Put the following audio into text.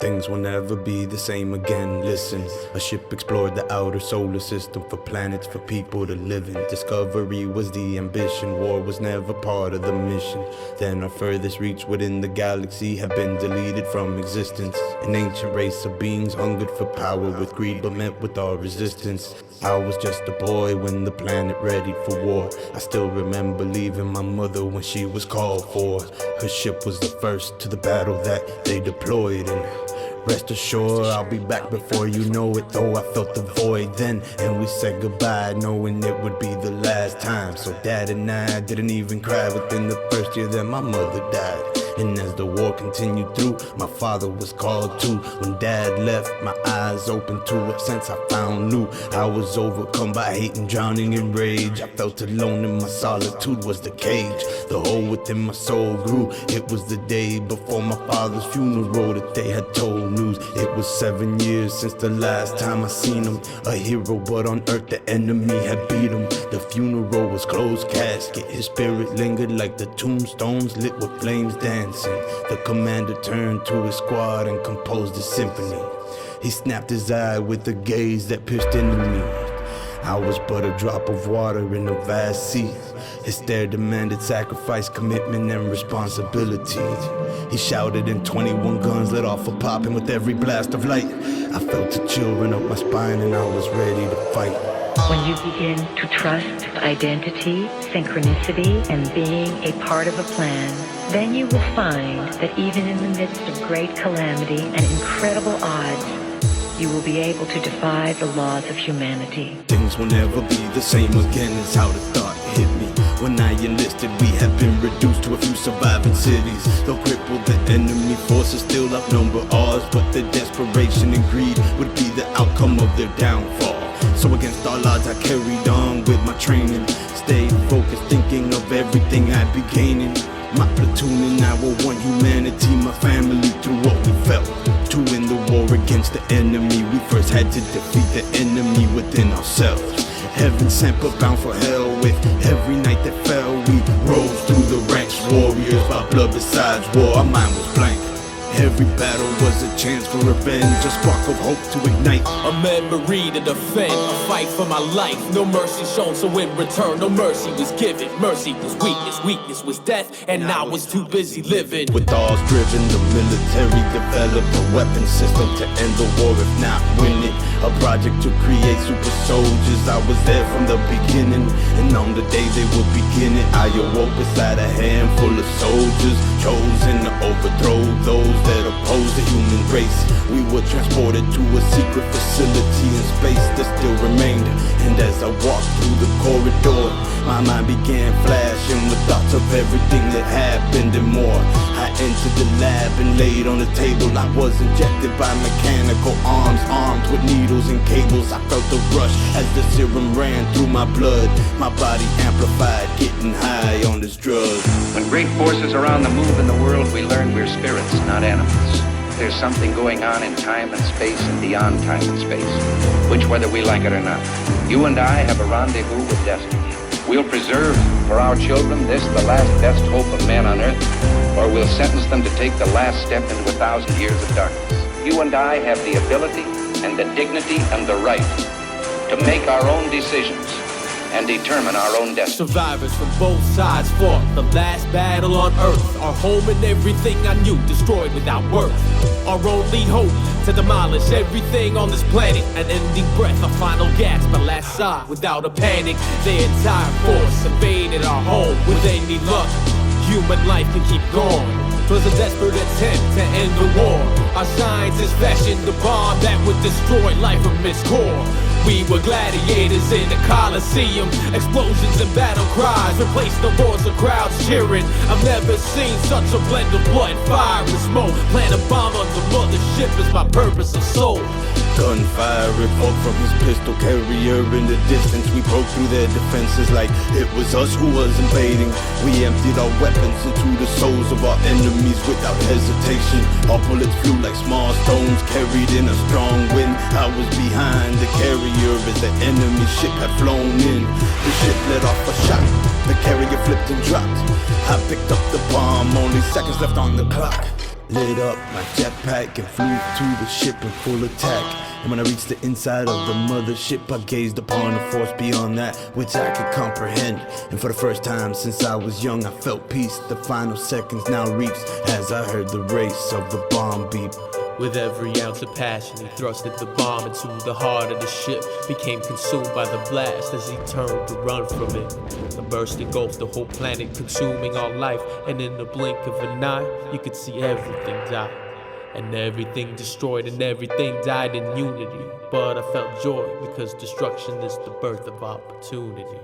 Things will never be the same again. Listen, a ship explored the outer solar system for planets for people to live in. Discovery was the ambition, war was never part of the mission. Then our furthest reach within the galaxy have been deleted from existence. An ancient race of beings hungered for power with greed but met with our resistance. I was just a boy when the planet readied for war. I still remember leaving my mother when she was called for. Her ship was the first to the battle that they deployed in. Rest assured I'll be back before you know it, though I felt the void then. And we said goodbye knowing it would be the last time. So Dad and I didn't even cry within the first year that my mother died. And as the war continued through, my father was called too. When Dad left, my eyes opened to a sense I found new. I was overcome by hate and drowning in rage. I felt alone and my solitude was the cage. The hole within my soul grew. It was the day before my father's funeral that they had told news. It was 7 years since the last time I seen him. A hero, but on earth the enemy had beat him. The funeral was closed casket. His spirit lingered like the tombstones lit with flames dancing. The commander turned to his squad and composed a symphony. He snapped his eye with a gaze that pierced into me. I was but a drop of water in a vast sea. His stare demanded sacrifice, commitment, and responsibility. He shouted and 21 guns let off a popping with every blast of light. I felt a chill run up my spine and I was ready to fight. When you begin to trust identity, synchronicity, and being a part of a plan, then you will find that even in the midst of great calamity and incredible odds, you will be able to defy the laws of humanity. Things will never be the same again is how the thought hit me. When I enlisted, we had been reduced to a few surviving cities. Though crippled, the enemy forces still outnumber ours. But the desperation and greed would be the outcome of their downfall. So against all odds I carried on with my training. Stayed focused, thinking of everything I'd be gaining. My platoon and I were one humanity, my family through what we felt. To win the war against the enemy, we first had to defeat the enemy within ourselves. Heaven sent but bound for hell with every night that fell. We rose through the ranks, warriors by blood besides war. Our mind was blank. Every battle was a chance for revenge, a spark of hope to ignite. A memory to defend, a fight for my life. No mercy shown, so in return, no mercy was given. Mercy was weakness, weakness was death, and I was too busy living. With ours driven, the military developed a weapon system to end the war, if not win it. A project to create super soldiers. I was there from the beginning, and on the day they would begin it, I awoke beside a handful of soldiers chosen to overthrow those that oppose the human race. We were transported to a secret facility in space that still remained. And as I walked through the corridor, my mind began flashing with thoughts of everything that happened and more. I entered the lab and laid on the table. I was injected by mechanical arms, armed with needles and cables. I felt the rush as the serum ran through my blood. My body amplified, getting high on this drug. When great forces are on the move in the world, we learn we're spirits, not animals. There's something going on in time and space and beyond time and space, which whether we like it or not, you and I have a rendezvous with destiny. We'll preserve for our children this, the last best hope of man on earth, or we'll sentence them to take the last step into 1,000 years of darkness. You and I have the ability and the dignity and the right to make our own decisions and determine our own destiny. Survivors from both sides fought the last battle on earth. Our home and everything I knew destroyed without worth. Our only hope to demolish everything on this planet. An ending breath, a final gasp, a last sigh without a panic. Their entire force invaded our home. With any luck, human life can keep going. 'Twas a desperate attempt to end the war. Our scientists fashioned the bomb that would destroy life from its core. We were gladiators in the Coliseum. Explosions and battle cries replaced the roars of crowds cheering. I've never seen such a blend of blood, fire, and smoke. Plant a bomb on the mothership is my purpose of soul. Gunfire revoked from his pistol carrier in the distance. We broke through their defenses like it was us who was invading. We emptied our weapons into the souls of our enemies without hesitation. Our bullets flew like small stones carried in a strong wind. I was behind the carrier as the enemy ship had flown in. The ship let off a shot, the carrier flipped and dropped. I picked up the bomb, only seconds left on the clock. lit up my jetpack and flew to the ship in full attack. And when I reached the inside of the mothership, I gazed upon a force beyond that which I could comprehend. And for the first time since I was young, I felt peace. The final seconds now reached as I heard the race of the bomb beep. With every ounce of passion, he thrusted the bomb into the heart of the ship. Became consumed by the blast as he turned to run from it. The burst engulfed the whole planet, consuming all life. And in the blink of an eye, you could see everything die. And everything destroyed and everything died in unity. But I felt joy because destruction is the birth of opportunity.